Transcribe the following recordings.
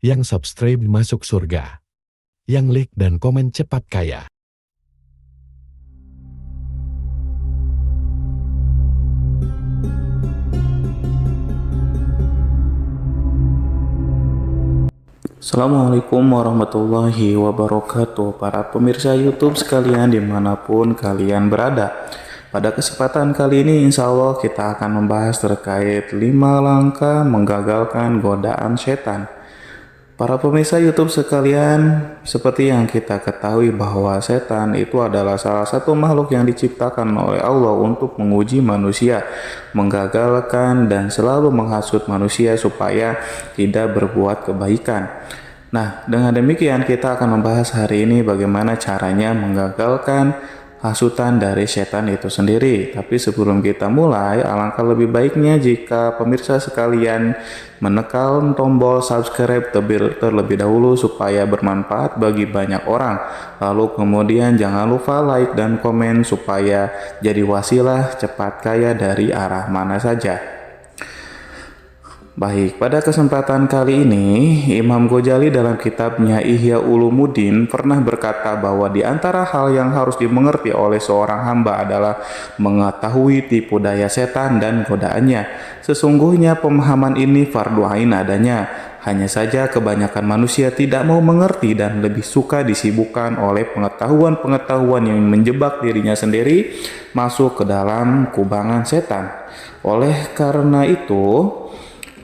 yang subscribe masuk surga, yang like dan komen cepat kaya. Assalamualaikum warahmatullahi wabarakatuh. Para pemirsa YouTube sekalian dimanapun kalian berada, pada kesempatan kali ini insya Allah kita akan membahas terkait 5 langkah menggagalkan godaan setan. Para pemirsa YouTube sekalian, seperti yang kita ketahui bahwa setan itu adalah salah satu makhluk yang diciptakan oleh Allah untuk menguji manusia, menggagalkan dan selalu menghasut manusia supaya tidak berbuat kebaikan. Nah, dengan demikian kita akan membahas hari ini bagaimana caranya menggagalkan hasutan dari setan itu sendiri. Tapi sebelum kita mulai, alangkah lebih baiknya jika pemirsa sekalian menekan tombol subscribe terlebih dahulu supaya bermanfaat bagi banyak orang. Lalu kemudian jangan lupa like dan komen supaya jadi wasilah cepat kaya dari arah mana saja. Baik, pada kesempatan kali ini Imam Ghazali dalam kitabnya Ihya Ulumuddin pernah berkata bahwa di antara hal yang harus dimengerti oleh seorang hamba adalah mengetahui tipu daya setan dan godaannya. Sesungguhnya pemahaman ini fardu ain adanya. Hanya saja kebanyakan manusia tidak mau mengerti dan lebih suka disibukkan oleh pengetahuan-pengetahuan yang menjebak dirinya sendiri masuk ke dalam kubangan setan. Oleh karena itu,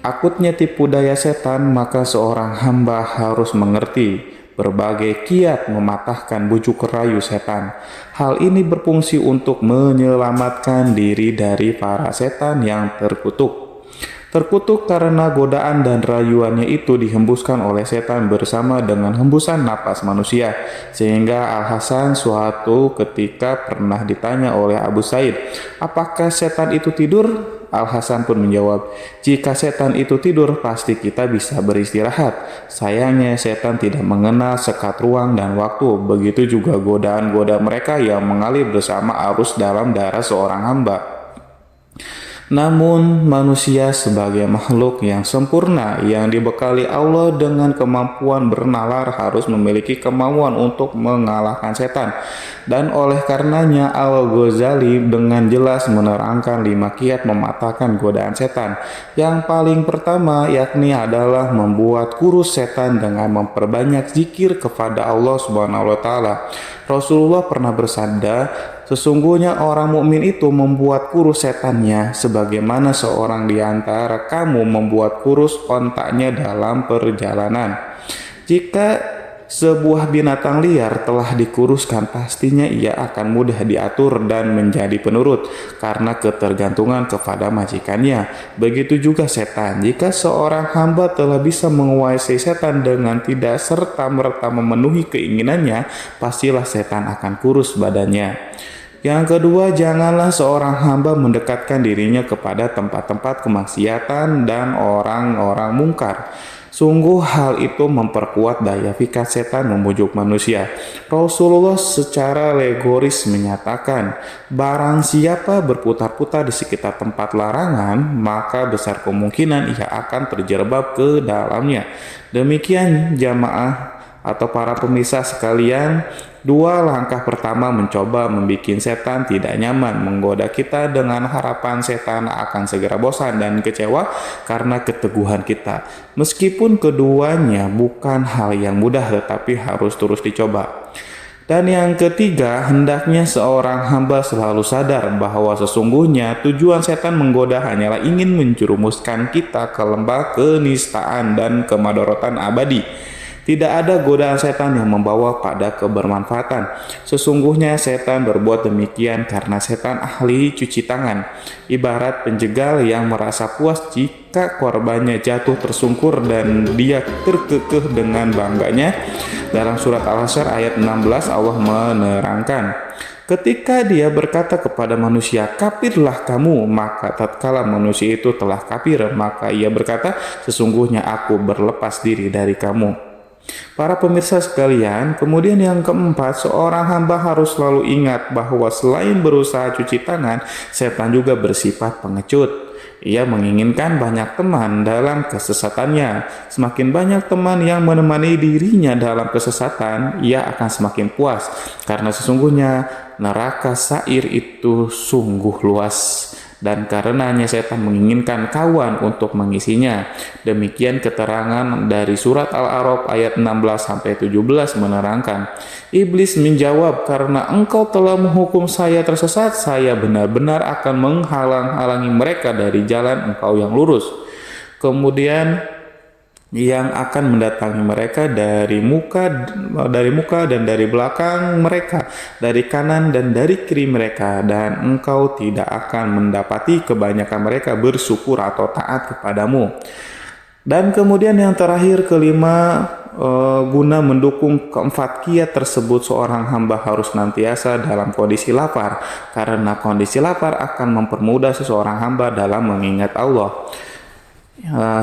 akutnya tipu daya setan, maka seorang hamba harus mengerti berbagai kiat mematahkan bujuk rayu setan. Hal ini berfungsi untuk menyelamatkan diri dari para setan yang terkutuk. Terkutuk karena godaan dan rayuannya itu dihembuskan oleh setan bersama dengan hembusan napas manusia. Sehingga Al-Hasan suatu ketika pernah ditanya oleh Abu Said, apakah setan itu tidur? Al-Hasan pun menjawab, jika setan itu tidur pasti kita bisa beristirahat. Sayangnya setan tidak mengenal sekat ruang dan waktu. Begitu juga godaan-godaan mereka yang mengalir bersama arus dalam darah seorang hamba. Namun manusia sebagai makhluk yang sempurna yang dibekali Allah dengan kemampuan bernalar harus memiliki kemauan untuk mengalahkan setan. Dan oleh karenanya Al-Ghazali dengan jelas menerangkan 5 kiat mematahkan godaan setan. Yang paling pertama yakni adalah membuat kurus setan dengan memperbanyak zikir kepada Allah Subhanahu wa taala. Rasulullah pernah bersabda, sesungguhnya orang mukmin itu membuat kurus setannya sebagaimana seorang di antara kamu membuat kurus ontaknya dalam perjalanan. Jika sebuah binatang liar telah dikuruskan, pastinya ia akan mudah diatur dan menjadi penurut karena ketergantungan kepada majikannya. Begitu juga setan. Jika seorang hamba telah bisa menguasai setan dengan tidak serta-merta memenuhi keinginannya, pastilah setan akan kurus badannya. Yang kedua, janganlah seorang hamba mendekatkan dirinya kepada tempat-tempat kemaksiatan dan orang-orang mungkar. Sungguh hal itu memperkuat daya pikat setan membujuk manusia. Rasulullah secara legoris menyatakan, barang siapa berputar-putar di sekitar tempat larangan, maka besar kemungkinan ia akan terjerembab ke dalamnya. Demikian jamaah atau para pemirsa sekalian, 2 langkah pertama mencoba membuat setan tidak nyaman, menggoda kita dengan harapan setan akan segera bosan dan kecewa karena keteguhan kita. Meskipun keduanya bukan hal yang mudah tetapi harus terus dicoba. Dan yang ketiga, hendaknya seorang hamba selalu sadar bahwa sesungguhnya tujuan setan menggoda hanyalah ingin menjerumuskan kita ke lembah kenistaan dan kemadorotan abadi. Tidak ada godaan setan yang membawa pada kebermanfaatan. Sesungguhnya setan berbuat demikian karena setan ahli cuci tangan. Ibarat penjegal yang merasa puas jika korbannya jatuh tersungkur dan dia terkekeh dengan bangganya. Dalam surat Al-Hasyr ayat 16 Allah menerangkan, ketika dia berkata kepada manusia, kafirlah kamu, maka tatkala manusia itu telah kafir, maka ia berkata, sesungguhnya aku berlepas diri dari kamu. Para pemirsa sekalian, kemudian yang keempat, seorang hamba harus selalu ingat bahwa selain berusaha cuci tangan, setan juga bersifat pengecut. Ia menginginkan banyak teman dalam kesesatannya. Semakin banyak teman yang menemani dirinya dalam kesesatan, ia akan semakin puas. Karena sesungguhnya neraka Sa'ir itu sungguh luas. Dan karenanya setan menginginkan kawan untuk mengisinya. Demikian keterangan dari surat Al-A'raf ayat 16-17 menerangkan. Iblis menjawab, karena engkau telah menghukum saya tersesat, saya benar-benar akan menghalang-halangi mereka dari jalan engkau yang lurus. Kemudian yang akan mendatangi mereka dari muka dan dari belakang mereka, dari kanan dan dari kiri mereka, dan engkau tidak akan mendapati kebanyakan mereka bersyukur atau taat kepadamu. Dan kemudian yang terakhir, kelima, guna mendukung keempat kiat tersebut, seorang hamba harus senantiasa dalam kondisi lapar, karena kondisi lapar akan mempermudah seseorang hamba dalam mengingat Allah.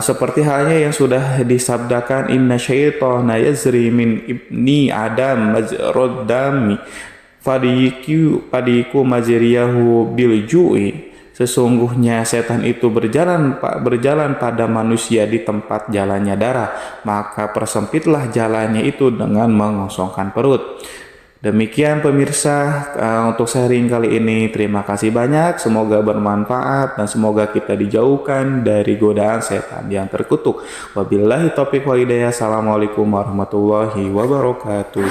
Seperti halnya yang sudah disabdakan, inna syaitana yazri min ibni adam majrad dami fadiku majriyahu bil ju'i. Sesungguhnya setan itu berjalan pada manusia di tempat jalannya darah, maka persempitlah jalannya itu dengan mengosongkan perut. Demikian pemirsa, untuk sharing kali ini. Terima kasih banyak, semoga bermanfaat dan semoga kita dijauhkan dari godaan setan yang terkutuk. Wabillahi taufiq wal hidayah. Assalamualaikum warahmatullahi wabarakatuh.